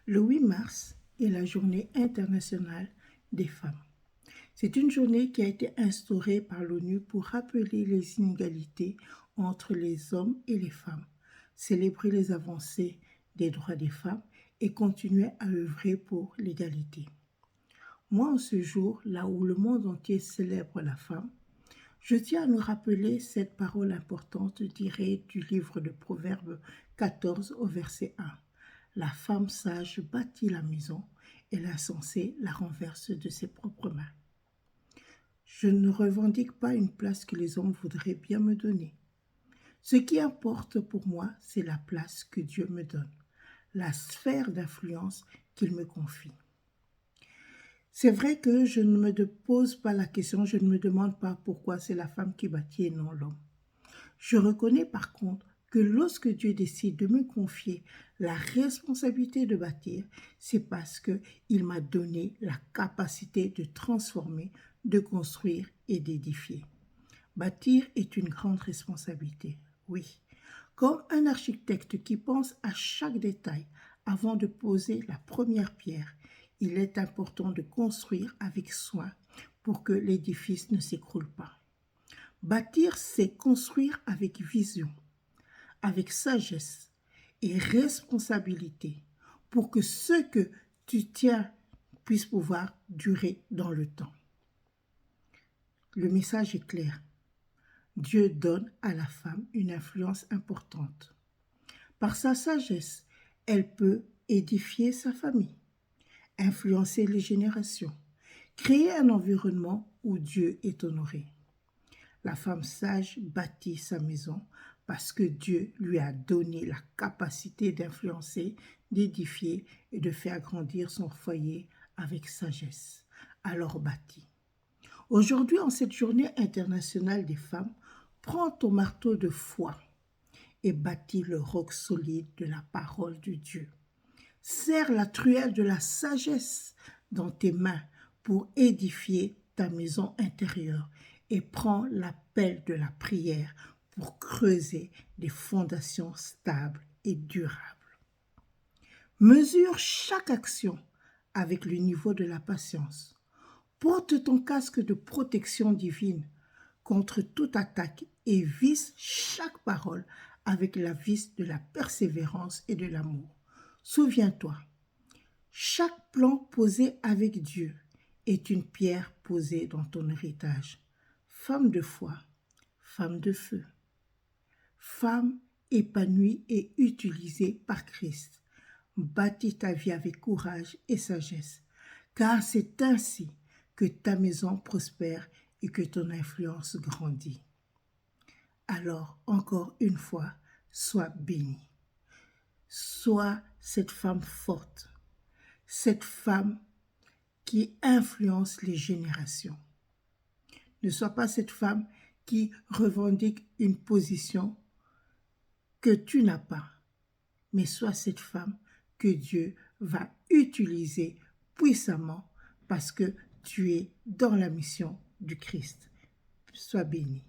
Le 8 mars est la journée internationale des femmes. C'est une journée qui a été instaurée par l'ONU pour rappeler les inégalités entre les hommes et les femmes, célébrer les avancées des droits des femmes et continuer à œuvrer pour l'égalité. Moi, en ce jour, là où le monde entier célèbre la femme, je tiens à nous rappeler cette parole importante tirée du livre de Proverbes 14 au verset 1. La femme sage bâtit la maison et l'insensé la renverse de ses propres mains. Je ne revendique pas une place que les hommes voudraient bien me donner. Ce qui importe pour moi, c'est la place que Dieu me donne, la sphère d'influence qu'il me confie. C'est vrai que je ne me pose pas la question, je ne me demande pas pourquoi c'est la femme qui bâtit et non l'homme. Je reconnais par contre que lorsque Dieu décide de me confier la responsabilité de bâtir, c'est parce qu'il m'a donné la capacité de transformer, de construire et d'édifier. Bâtir est une grande responsabilité, oui. Comme un architecte qui pense à chaque détail avant de poser la première pierre, il est important de construire avec soin pour que l'édifice ne s'écroule pas. Bâtir, c'est construire avec vision, avec sagesse et responsabilité pour que ce que tu tiens puisse pouvoir durer dans le temps. Le message est clair. Dieu donne à la femme une influence importante. Par sa sagesse, elle peut édifier sa famille, influencer les générations, créer un environnement où Dieu est honoré. La femme sage bâtit sa maison parce que Dieu lui a donné la capacité d'influencer, d'édifier et de faire grandir son foyer avec sagesse. Alors bâtis. Aujourd'hui, en cette journée internationale des femmes, prends ton marteau de foi et bâtis le roc solide de la parole de Dieu. Serre la truelle de la sagesse dans tes mains pour édifier ta maison intérieure et prends la pelle de la prière pour creuser des fondations stables et durables. Mesure chaque action avec le niveau de la patience. Porte ton casque de protection divine contre toute attaque et vise chaque parole avec la vis de la persévérance et de l'amour. Souviens-toi, chaque plan posé avec Dieu est une pierre posée dans ton héritage. Femme de foi, femme de feu, femme épanouie et utilisée par Christ. Bâtis ta vie avec courage et sagesse, car c'est ainsi que ta maison prospère et que ton influence grandit. Alors, encore une fois, sois bénie. Sois cette femme forte, cette femme qui influence les générations. Ne sois pas cette femme qui revendique une position que tu n'as pas, mais sois cette femme que Dieu va utiliser puissamment parce que tu es dans la mission du Christ. Sois bénie.